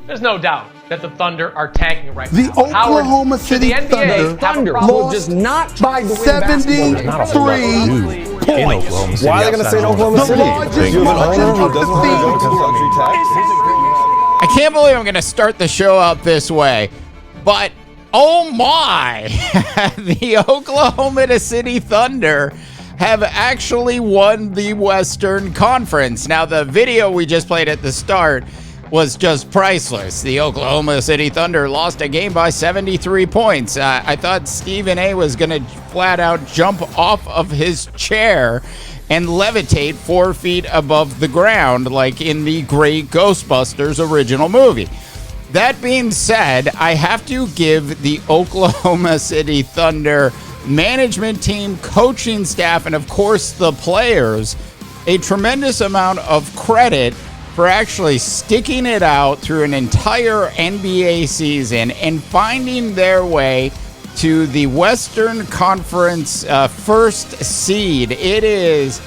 There's no doubt that the Thunder are tanking right now. The Oklahoma City Thunder lost not by the 73 points. Why are they going to say Oklahoma City? You have an owner who doesn't want to go to luxury tax? I can't believe I'm going to start the show out this way, but oh my, the Oklahoma City Thunder have actually won the Western Conference. Now, the video we just played at the start was just priceless. The Oklahoma City Thunder lost a game by 73 points. I thought Stephen A was going to flat out jump off of his chair and levitate 4 feet above the ground like in the great Ghostbusters original movie. That being said, I have to give the Oklahoma City Thunder management team, coaching staff, and of course the players a tremendous amount of credit for actually sticking it out through an entire NBA season and finding their way to the Western Conference first seed. It is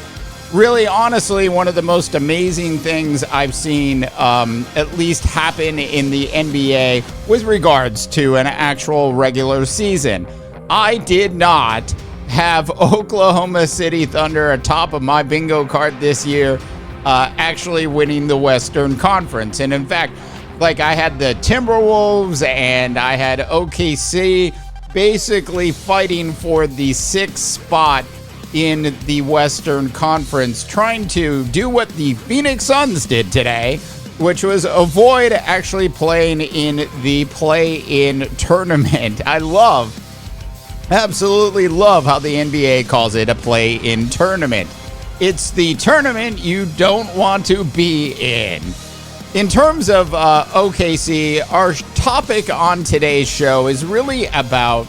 really, honestly, one of the most amazing things I've seen at least happen in the NBA with regards to an actual regular season. I did not have Oklahoma City Thunder atop of my bingo card this year, actually winning the Western Conference. And in fact, like, I had the Timberwolves and I had OKC basically fighting for the 6th spot in the Western Conference, trying to do what the Phoenix Suns did today, which was avoid actually playing in the play-in tournament. I absolutely love how the NBA calls it a play-in tournament. It's the tournament you don't want to be in. In terms of OKC, our topic on today's show is really about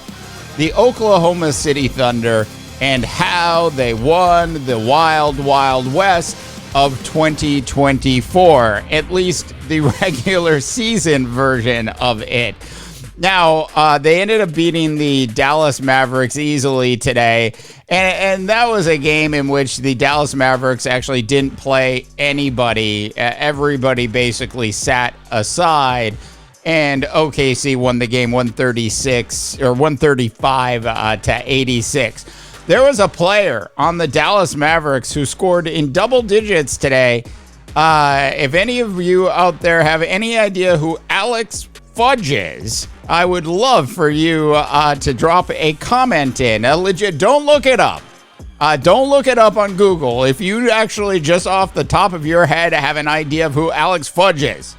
the Oklahoma City Thunder and how they won the Wild Wild West of 2024, at least the regular season version of it. Now, they ended up beating the Dallas Mavericks easily today, and that was a game in which the Dallas Mavericks actually didn't play anybody. Everybody basically sat aside, and OKC won the game 135 to 86. There was a player on the Dallas Mavericks who scored in double digits today. If any of you out there have any idea who Alex Fudge is, I would love for you to drop a comment in. Legit, don't look it up. Don't look it up on Google. If you actually just off the top of your head have an idea of who Alex Fudge is.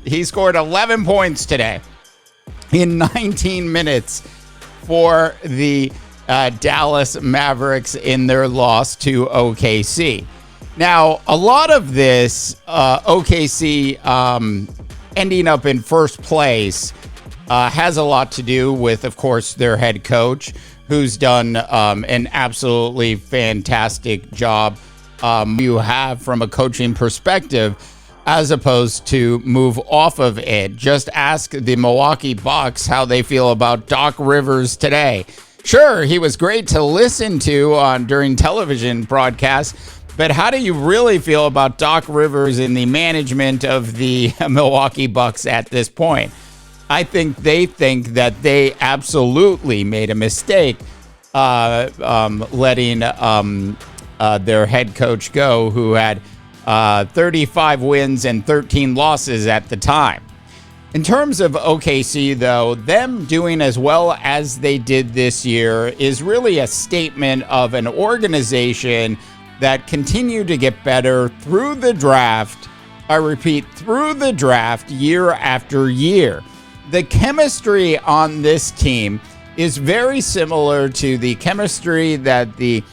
He scored 11 points today in 19 minutes for the Dallas Mavericks in their loss to OKC. Now, a lot of this OKC ending up in first place has a lot to do with, of course, their head coach, who's done an absolutely fantastic job you have from a coaching perspective, as opposed to move off of it. Just ask the Milwaukee Bucks how they feel about Doc Rivers today. Sure, he was great to listen to during television broadcasts, but how do you really feel about Doc Rivers in the management of the Milwaukee Bucks at this point? I think that they absolutely made a mistake letting their head coach go, who had 35 wins and 13 losses at the time. In terms of OKC, though, them doing as well as they did this year is really a statement of an organization that continued to get better through the draft. I repeat, through the draft year after year. The chemistry on this team is very similar to the chemistry that the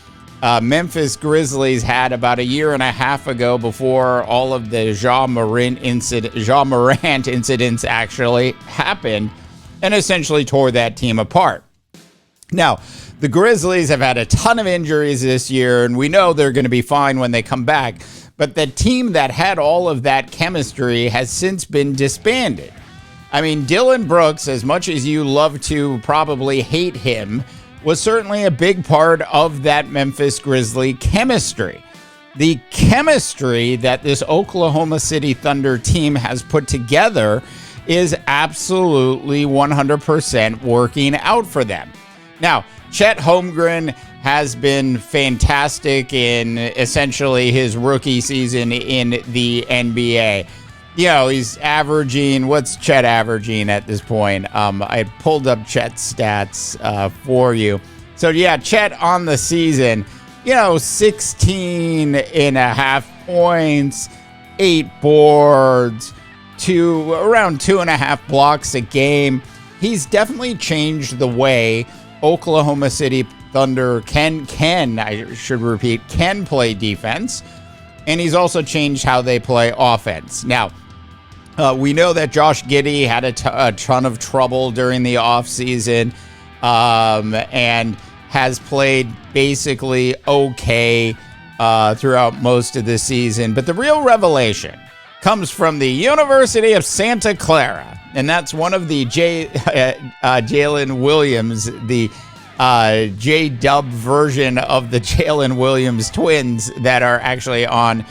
Memphis Grizzlies had about a year and a half ago, before all of the Ja Morant incidents actually happened and essentially tore that team apart. Now, the Grizzlies have had a ton of injuries this year, and we know they're going to be fine when they come back. But the team that had all of that chemistry has since been disbanded. I mean, Dylan Brooks, as much as you love to probably hate him, was certainly a big part of that Memphis Grizzly chemistry. The chemistry that this Oklahoma City Thunder team has put together is absolutely 100% working out for them. Now, Chet Holmgren has been fantastic in essentially his rookie season in the NBA. You know, he's averaging, what's Chet averaging at this point? I pulled up Chet's stats for you. So, yeah, Chet on the season, 16 and a half points, 8 boards, around 2.5 blocks a game. He's definitely changed the way Oklahoma City Thunder can play defense. And he's also changed how they play offense. Now, we know that Josh Giddey had a ton of trouble during the offseason and has played basically okay throughout most of the season. But the real revelation comes from the University of Santa Clara. And that's one of the Jalen Williams, the J-Dub version of the Jalen Williams twins that are actually on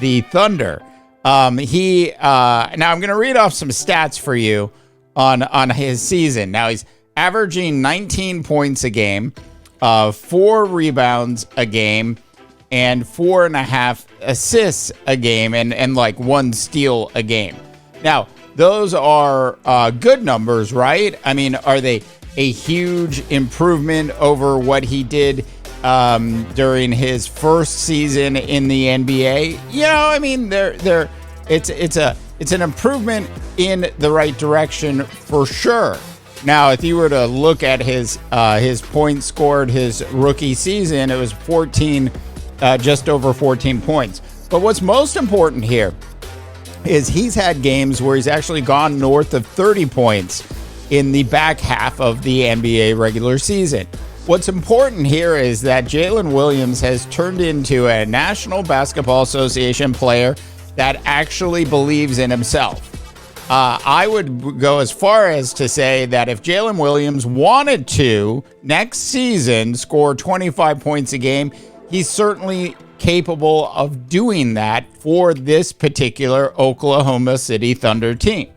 the Thunder. Now I'm going to read off some stats for you on his season. Now he's averaging 19 points a game, 4 rebounds a game, and 4.5 assists a game, and like 1 steal a game. Now, those are good numbers, right? I mean, are they a huge improvement over what he did during his first season in the NBA? I mean, it's an improvement in the right direction for sure. Now, if you were to look at his points scored his rookie season, it was 14. Just over 14 points. But what's most important here is he's had games where he's actually gone north of 30 points in the back half of the NBA regular season. What's important here is that Jalen Williams has turned into a National Basketball Association player that actually believes in himself. I would go as far as to say that if Jalen Williams wanted to, next season, score 25 points a game, he's certainly capable of doing that for this particular Oklahoma City Thunder team.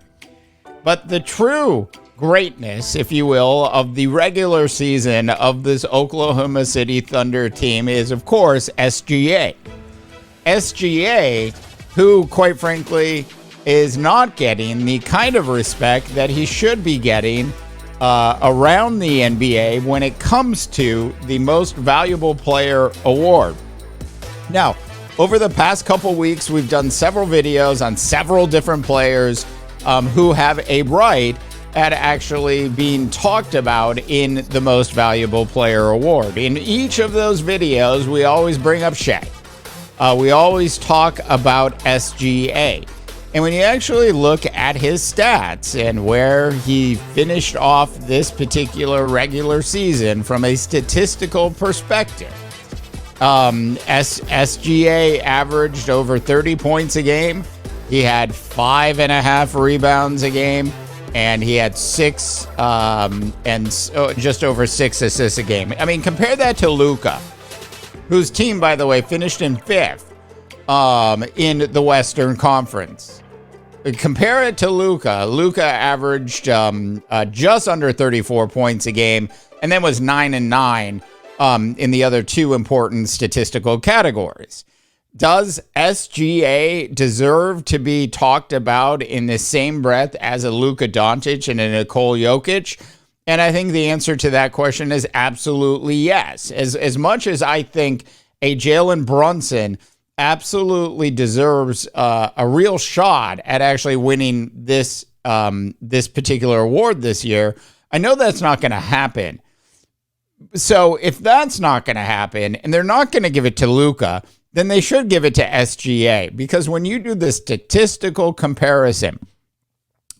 But the true greatness, if you will, of the regular season of this Oklahoma City Thunder team is, of course, SGA. SGA, who, quite frankly, is not getting the kind of respect that he should be getting around the NBA when it comes to the Most Valuable Player award. Now, over the past couple weeks, we've done several videos on several different players who have a right at actually being talked about in the Most Valuable Player award. In each of those videos, we always bring up Shai. We always talk about SGA. And when you actually look at his stats and where he finished off this particular regular season from a statistical perspective, SGA averaged over 30 points a game. He had 5.5 rebounds a game, and he had 6 just over 6 assists a game. I mean, compare that to Luka, whose team, by the way, finished in 5th in the Western Conference. Compare it to Luka. Luka averaged just under 34 points a game, and then was 9-9 in the other 2 important statistical categories. Does SGA deserve to be talked about in the same breath as a Luka Doncic and a Nikola Jokic? And I think the answer to that question is absolutely yes. As much as I think a Jalen Brunson absolutely deserves a real shot at actually winning this particular award this year, I know that's not going to happen. So if that's not going to happen, and they're not going to give it to Luka, then they should give it to SGA. Because when you do the statistical comparison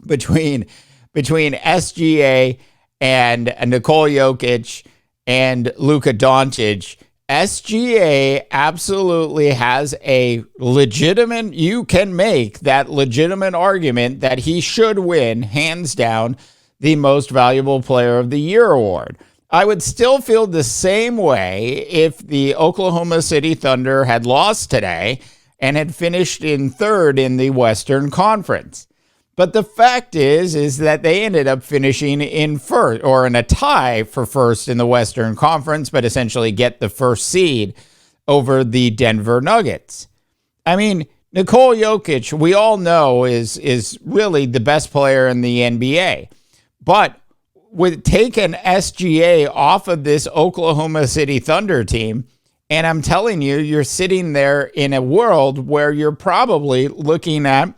between SGA and Nikola Jokic and Luka Doncic, SGA absolutely has a legitimate, you can make that legitimate argument that he should win, hands down, the Most Valuable Player of the Year award. I would still feel the same way if the Oklahoma City Thunder had lost today and had finished in 3rd in the Western Conference. But the fact is that they ended up finishing in first, or in a tie for first in the Western Conference, but essentially get the first seed over the Denver Nuggets. I mean, Nikola Jokic, we all know, is really the best player in the NBA. But with taking SGA off of this Oklahoma City Thunder team, and I'm telling you, you're sitting there in a world where you're probably looking at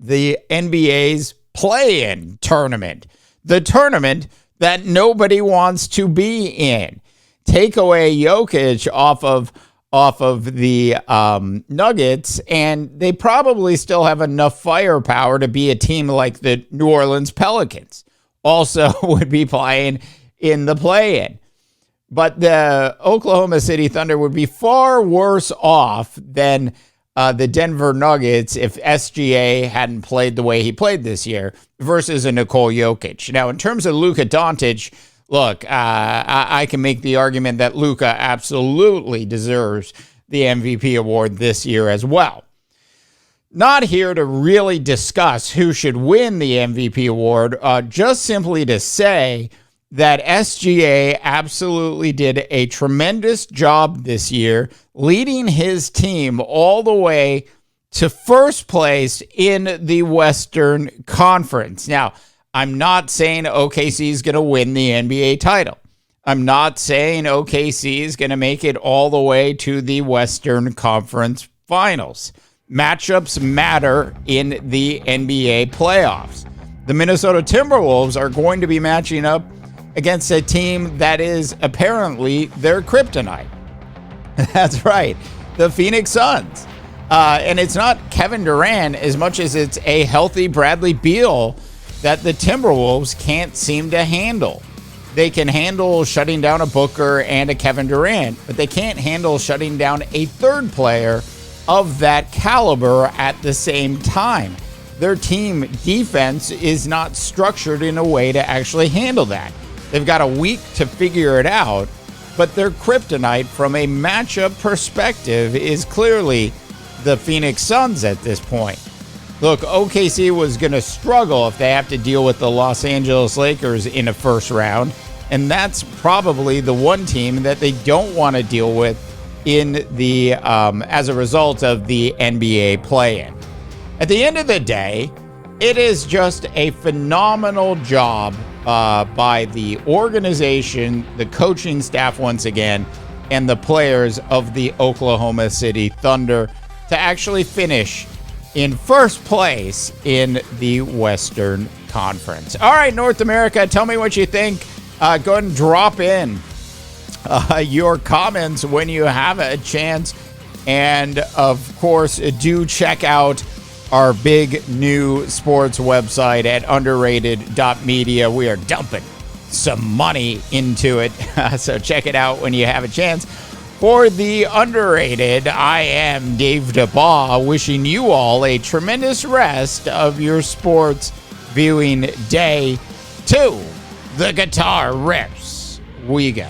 the NBA's play-in tournament, the tournament that nobody wants to be in. Take away Jokic off of the Nuggets, and they probably still have enough firepower to be a team like the New Orleans Pelicans. Also would be playing in the play-in. But the Oklahoma City Thunder would be far worse off than the Denver Nuggets if SGA hadn't played the way he played this year versus a Nikola Jokic. Now, in terms of Luka Doncic, look, I can make the argument that Luka absolutely deserves the MVP award this year as well. Not here to really discuss who should win the MVP award, just simply to say that SGA absolutely did a tremendous job this year, leading his team all the way to first place in the Western Conference. Now, I'm not saying OKC is going to win the NBA title. I'm not saying OKC is going to make it all the way to the Western Conference Finals. Matchups matter in the NBA playoffs. The Minnesota Timberwolves are going to be matching up against a team that is apparently their kryptonite. That's right, the Phoenix Suns. And it's not Kevin Durant as much as it's a healthy Bradley Beal that the Timberwolves can't seem to handle. They can handle shutting down a Booker and a Kevin Durant, but they can't handle shutting down a third player of that caliber at the same time. Their team defense is not structured in a way to actually handle that. They've got a week to figure it out, but their kryptonite from a matchup perspective is clearly the Phoenix Suns at this point. Look, OKC was going to struggle if they have to deal with the Los Angeles Lakers in a first round, and that's probably the one team that they don't want to deal with in the as a result of the NBA play-in. At the end of the day, it is just a phenomenal job by the organization, the coaching staff once again, and the players of the Oklahoma City Thunder to actually finish in first place in the Western Conference. All right, North America, tell me what you think. Go ahead and drop in your comments when you have a chance. And, of course, do check out our big new sports website at underrated.media. We are dumping some money into it, so check it out when you have a chance. For the Underrated, I am Dave DeBaugh, wishing you all a tremendous rest of your sports viewing day. To the guitar riffs we go.